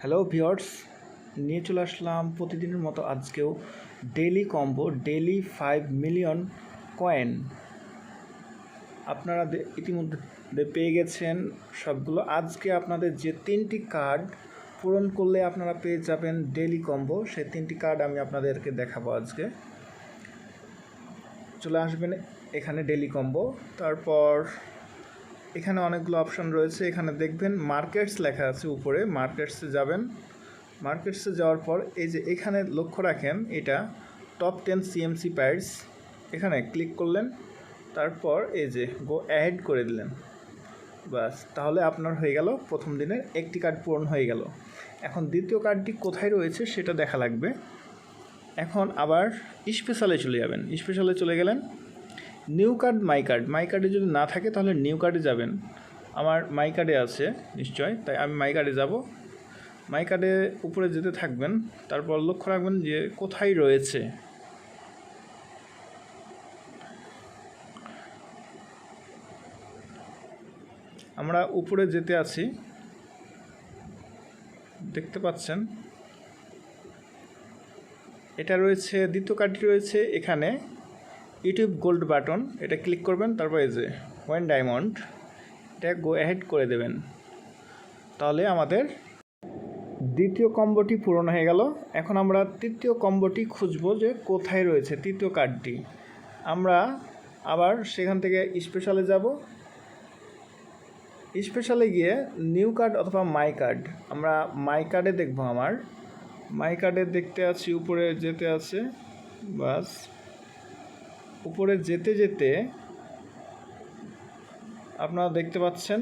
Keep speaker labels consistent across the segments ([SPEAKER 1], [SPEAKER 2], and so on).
[SPEAKER 1] Hello viewers, নিয়ে চলে আসলাম প্রতিদিনের মতো আজকেও daily combo daily 5 million coin. আপনারা ইতিমধ্যে পেয়ে গেছেন সবগুলো। আজকে আপনাদের যে 3টি কার্ড পূরণ করলে আপনারা পেয়ে যাবেন ডেইলি কম্বো, সেই 3টি কার্ড আমি আপনাদেরকে দেখাবো আজকে। চলে আসবেন এখানে ডেইলি কম্বো, তারপর এখানে অনেকগুলো অপশন রয়েছে। এখানে দেখবেন মার্কেটস লেখা আছে উপরে, মার্কেটসে যাবেন। মার্কেটসে যাওয়ার পর এই যে এখানে লক্ষ্য রাখেন, এটা টপ 10 CMC প্যাডস, এখানে ক্লিক করলেন, তারপর এই যে গো অ্যাড করে দিলেন, বাস তাহলে আপনার হয়ে গেল প্রথম দিনের একটি কার্ড পূরণ হয়ে গেল। এখন দ্বিতীয় কার্ডটি কোথায় রয়েছে সেটা দেখা লাগবে। এখন আবার স্পেশালে চলে যাবেন। স্পেশালে চলে গেলেন, নিউ কার্ড মাই কার্ডে যদি না থাকে তাহলে নিউ কার্ডে যাবেন। আমার মাই কার্ডে আছে নিশ্চয়, তাই আমি মাই কার্ডে যাব। মাই কার্ডে উপরে যেতে থাকবেন, তারপর লক্ষ্য রাখবেন যে কোথায় রয়েছে। আমরা উপরে যেতে আছি, দেখতে পাচ্ছেন এটা রয়েছে, দ্বিতীয় কার্ডটি রয়েছে এখানে ইউটিউব গোল্ড বাটন, এটা ক্লিক করবেন, তারপর এই যে ওয়েন ডায়মন্ড, এটা গো অ্যাহেড করে দেবেন। তাহলে আমাদের দ্বিতীয় কম্বোটি পূরণ হয়ে গেল। এখন আমরা তৃতীয় কম্বোটি খুঁজব যে কোথায় রয়েছে তৃতীয় কার্ডটি। আমরা আবার সেখান থেকে স্পেশালে যাব। স্পেশালে গিয়ে নিউ কার্ড অথবা মাই কার্ড, আমরা মাই কার্ডে দেখব। আমার মাই কার্ডে দেখতে আছি, উপরে যেতে আছে, বাস উপরে যেতে যেতে আপনারা দেখতে পাচ্ছেন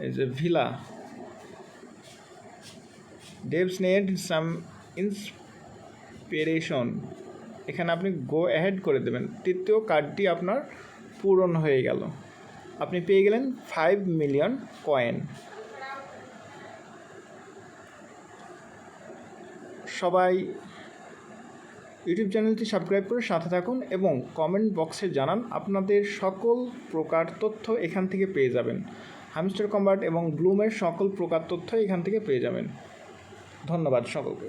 [SPEAKER 1] এই যে ভিলা ডেভস নেড সাম ইন্সপিরেশন, এখানে আপনি গো অ্যাহেড করে দেবেন। তৃতীয় কার্ডটি আপনার পূরণ হয়ে গেল, আপনি পেয়ে গেলেন 5 মিলিয়ন কয়েন। সবাই ইউটিউব চ্যানেলটি সাবস্ক্রাইব করে সাথে থাকুন এবং কমেন্ট বক্সে জানান আপনাদের সকল প্রকার তথ্য এখান থেকে পেয়ে যাবেন। হামস্টার কম্বাট এবং ব্লুমের সকল প্রকার তথ্য এখান থেকে পেয়ে যাবেন। ধন্যবাদ সকলকে।